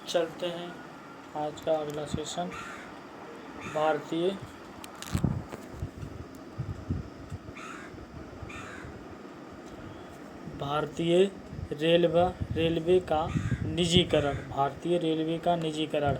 चलते हैं आज का अगला सेशन। भारतीय रेलवे का निजीकरण। भारतीय रेलवे का निजीकरण।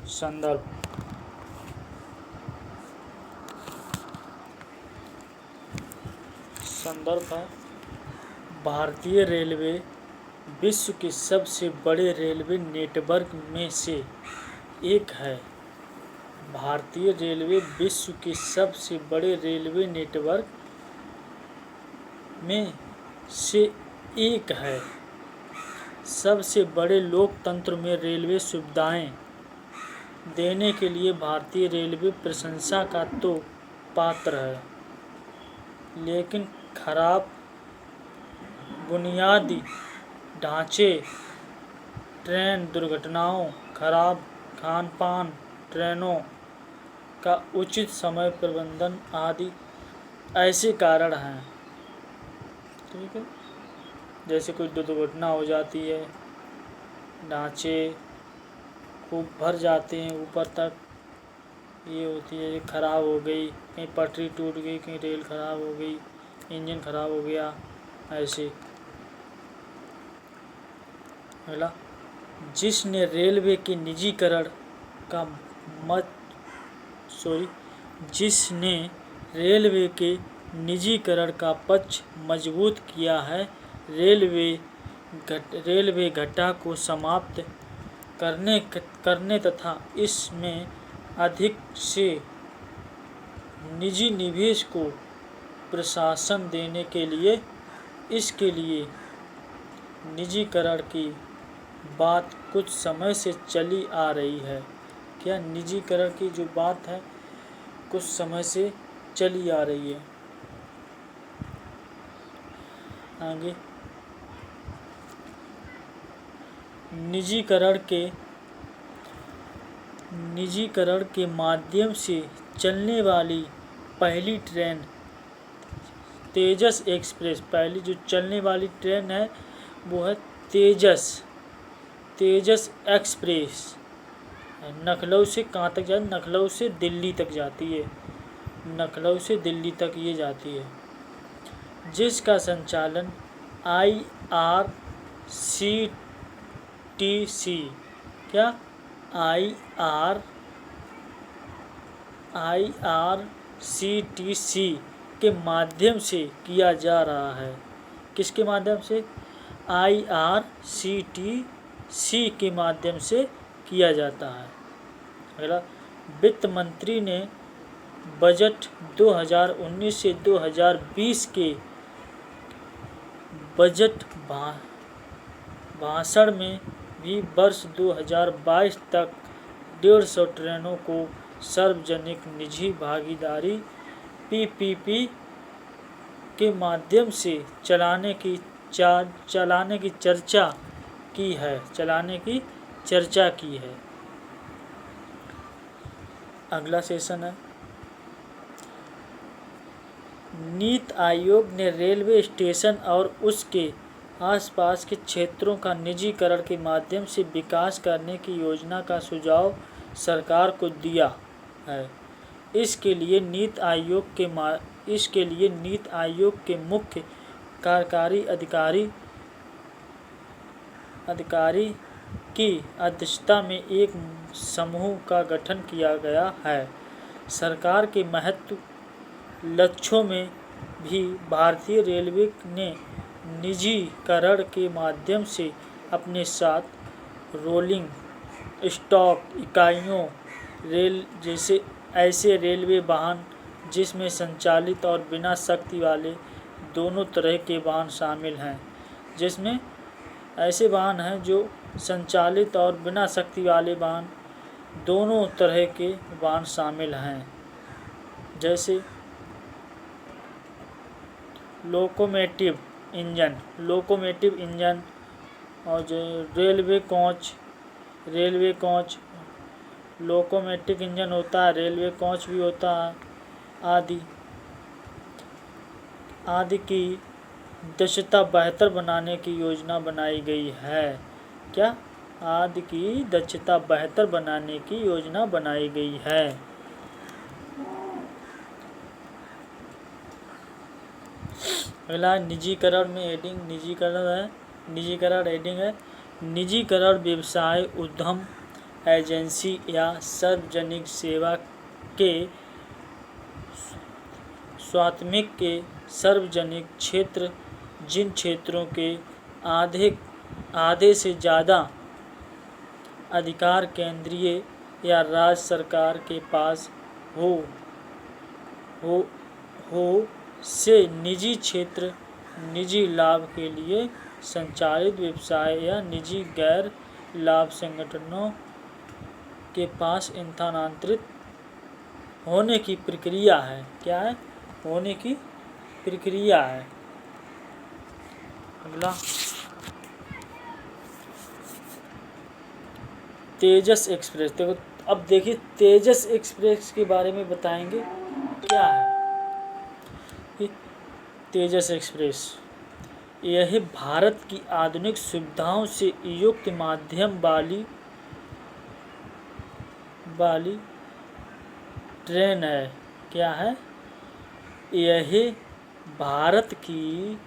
संदर्भ है भारतीय रेलवे विश्व के सबसे बड़े रेलवे नेटवर्क में से एक है। भारतीय रेलवे विश्व के सबसे बड़े रेलवे नेटवर्क में से एक है। सबसे बड़े लोकतंत्र में रेलवे सुविधाएं देने के लिए भारतीय रेलवे प्रशंसा का तो पात्र है, लेकिन खराब बुनियादी ढांचे, ट्रेन दुर्घटनाओं, खराब खान-पान, ट्रेनों का उचित समय प्रबंधन आदि ऐसे कारण हैं। ठीक है, जैसे कोई दुर्घटना हो जाती है, ढांचे खूब भर जाते हैं ऊपर तक, ये होती है खराब हो गई, कहीं पटरी टूट गई, कहीं रेल खराब हो गई, इंजन खराब हो गया, ऐसे। अगला, जिसने रेलवे के निजीकरण का जिसने रेलवे के निजीकरण का पक्ष मजबूत किया है, रेलवे घाटा को समाप्त करने तथा इसमें अधिक से निजी निवेश को प्रोत्साहन देने के लिए इसके लिए निजीकरण की बात कुछ समय से चली आ रही है। क्या निजीकरण की जो बात है कुछ समय से चली आ रही है। आगे, निजीकरण के माध्यम से चलने वाली पहली ट्रेन तेजस एक्सप्रेस। पहली जो चलने वाली ट्रेन है वो है तेजस एक्सप्रेस। लखनऊ से कहाँ तक जाती है? लखनऊ से दिल्ली तक जाती है। लखनऊ से दिल्ली तक ये जाती है, जिसका संचालन IRCTC IRCTC के माध्यम से किया जा रहा है। किसके माध्यम से? IRCTC के माध्यम से किया जाता है। अगला, वित्त मंत्री ने बजट 2019 से 2020 के बजट भाषण में भी वर्ष 2022 तक 150 ट्रेनों को सार्वजनिक निजी भागीदारी PPP के माध्यम से चलाने की चर्चा की है। अगला सेशन है, नीति आयोग ने रेलवे स्टेशन और उसके आसपास के क्षेत्रों का निजीकरण के माध्यम से विकास करने की योजना का सुझाव सरकार को दिया है। इसके लिए नीति आयोग के मुख्य कार्यकारी अधिकारी की अध्यक्षता में एक समूह का गठन किया गया है। सरकार के महत्व लक्ष्यों में भी भारतीय रेलवे ने निजीकरण के माध्यम से अपने साथ रोलिंग स्टॉक इकाइयों जैसे ऐसे रेलवे वाहन जिसमें संचालित और बिना शक्ति वाले दोनों तरह के वाहन शामिल हैं। जिसमें ऐसे वाहन हैं जो संचालित और बिना शक्ति वाले वाहन दोनों तरह के वाहन शामिल हैं, जैसे लोकोमोटिव इंजन और जो रेलवे कोच लोकोमोटिव इंजन होता है, रेलवे कोच भी होता है, आदि की दक्षता बेहतर बनाने की योजना बनाई गई है। क्या? आदि की दक्षता बेहतर बनाने की योजना बनाई गई है। अगला निजीकरण में एडिंग। निजीकरण एडिंग है। निजीकरण व्यवसाय, उद्यम, एजेंसी या सार्वजनिक सेवा के स्वामित्व के सार्वजनिक क्षेत्र, जिन क्षेत्रों के आधे से ज़्यादा अधिकार केंद्रीय या राज्य सरकार के पास हो से निजी क्षेत्र निजी लाभ के लिए संचालित व्यवसाय या निजी गैर लाभ संगठनों के पास स्थानांतरित होने की प्रक्रिया है। क्या है? होने की प्रक्रिया है। अगला तेजस एक्सप्रेस। देखो, अब देखिए तेजस एक्सप्रेस के बारे में बताएंगे क्या है तेजस एक्सप्रेस। यह भारत की आधुनिक सुविधाओं से युक्त माध्यम वाली ट्रेन है। क्या है? यह भारत की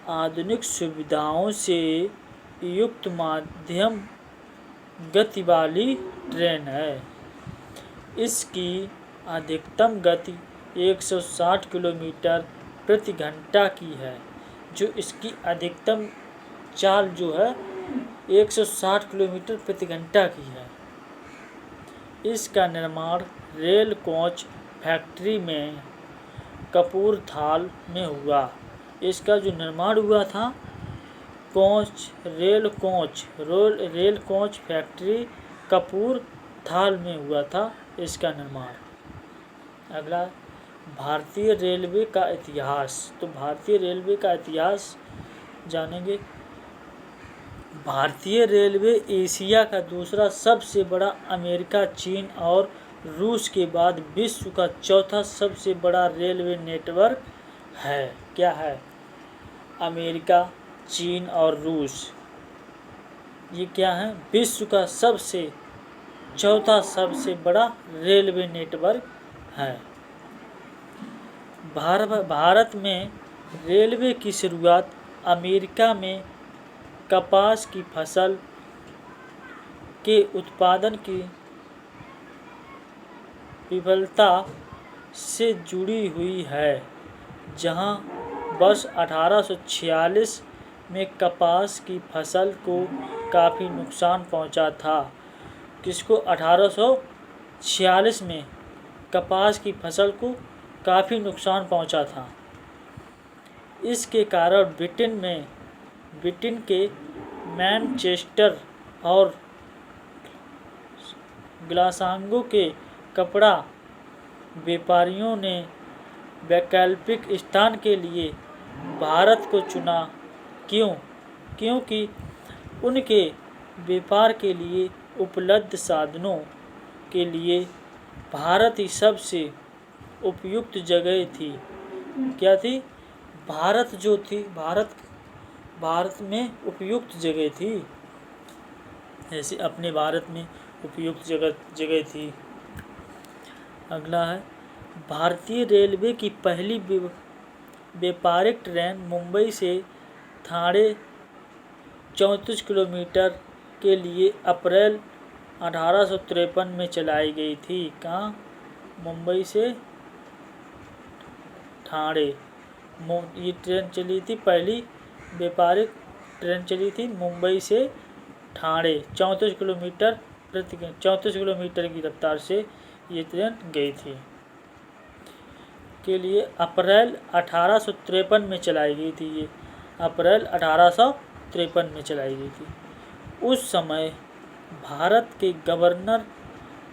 आधुनिक सुविधाओं से युक्त मध्यम गति वाली ट्रेन है। इसकी अधिकतम गति 160 किलोमीटर प्रति घंटा की है। जो इसकी अधिकतम चाल जो है 160 किलोमीटर प्रति घंटा की है। इसका निर्माण रेल कोच फैक्ट्री में कपूरथाल में हुआ। इसका जो निर्माण हुआ था रेल कोच फैक्ट्री कपूरथाल में हुआ था इसका निर्माण। अगला भारतीय रेलवे का इतिहास। तो भारतीय रेलवे का इतिहास जानेंगे। भारतीय रेलवे एशिया का दूसरा सबसे बड़ा, अमेरिका, चीन और रूस के बाद विश्व का चौथा सबसे बड़ा रेलवे नेटवर्क है। क्या है? अमेरिका, चीन और रूस, ये क्या है? विश्व का चौथा सबसे बड़ा रेलवे नेटवर्क है। भारत में रेलवे की शुरुआत अमेरिका में कपास की फसल के उत्पादन की विफलता से जुड़ी हुई है, जहां वर्ष 1846 में कपास की फसल को काफ़ी नुकसान पहुंचा था। किसको? 1846 में कपास की फसल को काफ़ी नुकसान पहुंचा था। इसके कारण ब्रिटेन के मैनचेस्टर और ग्लासगो के कपड़ा व्यापारियों ने वैकल्पिक स्थान के लिए भारत को चुना। क्यों? क्योंकि उनके व्यापार के लिए उपलब्ध साधनों के लिए भारत ही सबसे उपयुक्त जगह थी। क्या थी? भारत में उपयुक्त जगह थी। ऐसे अपने भारत में उपयुक्त जगह थी। अगला है भारतीय रेलवे की पहली व्यापारिक ट्रेन मुंबई से ठाणे 34 किलोमीटर के लिए अप्रैल 1853 में चलाई गई थी। कहाँ? मुंबई से ठाणे ये ट्रेन चली थी। पहली व्यापारिक ट्रेन चली थी मुंबई से ठाणे 34 किलोमीटर की रफ्तार से ये ट्रेन गई थी के लिए अप्रैल 1853 में चलाई गई थी। ये अप्रैल 1853 में चलाई गई थी। उस समय भारत के गवर्नर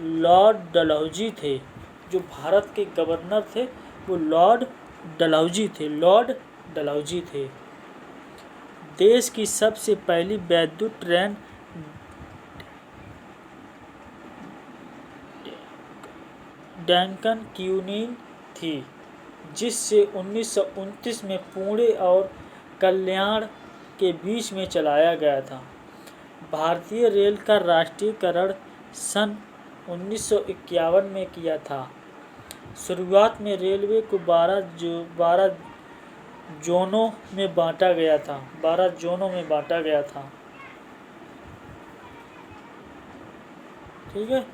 लॉर्ड डलहौजी थे। जो भारत के गवर्नर थे वो लॉर्ड डलहौजी थे। देश की सबसे पहली वैद्युत ट्रेन डेक्कन क्वीन थी, जिससे 1929 में पुणे और कल्याण के बीच में चलाया गया था। भारतीय रेल का राष्ट्रीयकरण सन 1951 में किया था। शुरुआत में रेलवे को 12 जोनों में बांटा गया था। 12 जोनों में बांटा गया था। ठीक है,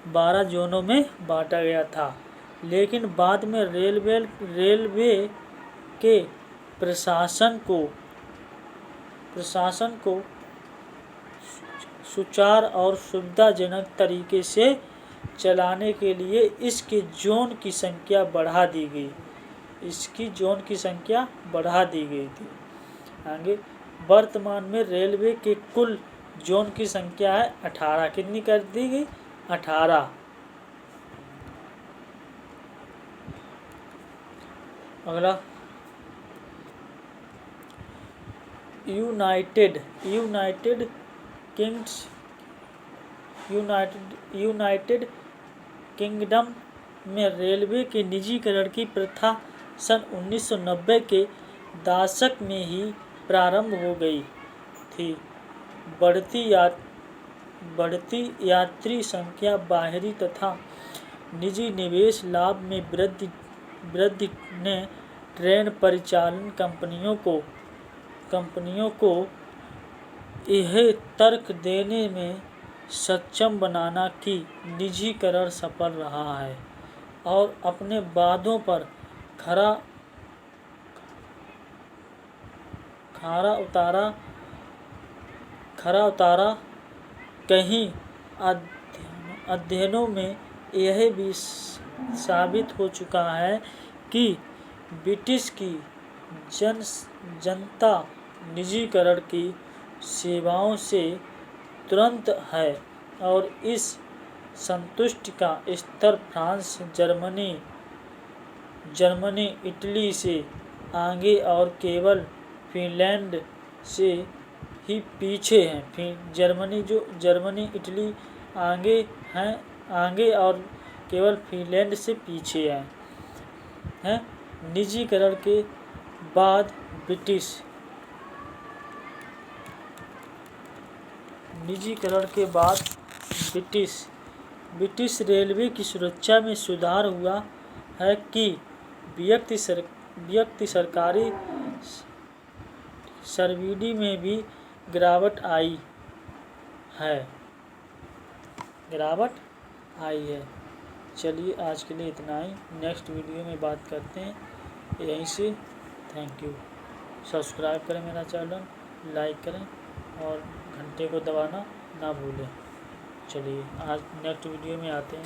12 जोनों में बांटा गया था। लेकिन बाद में रेलवे के प्रशासन को सुचारू और सुविधाजनक तरीके से चलाने के लिए इसके जोन की संख्या बढ़ा दी गई। थी। आगे वर्तमान में रेलवे के कुल जोन की संख्या है 18। कितनी कर दी गई? 18। अगला यूनाइटेड किंगडम में रेलवे के निजीकरण की प्रथा सन 1990 के दशक में ही प्रारंभ हो गई थी। बढ़ती यात्री संख्या, बाहरी तथा निजी निवेश लाभ में वृद्धि ने ट्रेन परिचालन कंपनियों को यह तर्क देने में सक्षम बनाना कि निजीकरण सफल रहा है और अपने वादों पर खरा उतारा। कई अध्ययनों में यह भी साबित हो चुका है कि ब्रिटिश की जनता निजीकरण की सेवाओं से तुरंत है और इस संतुष्टि का स्तर फ्रांस, जर्मनी, इटली से आगे और केवल फिनलैंड से ही पीछे है। जर्मनी, इटली आगे और केवल फिनलैंड से पीछे है। निजीकरण के बाद ब्रिटिश रेलवे की सुरक्षा में सुधार हुआ है कि व्यक्ति सरकारी सब्सिडी में भी गिरावट आई है। चलिए आज के लिए इतना ही। नेक्स्ट वीडियो में बात करते हैं यहीं से। Thank you. सब्सक्राइब करें मेरा चैनल, लाइक करें और घंटे को दबाना ना भूलें। चलिए आज नेक्स्ट वीडियो में आते हैं।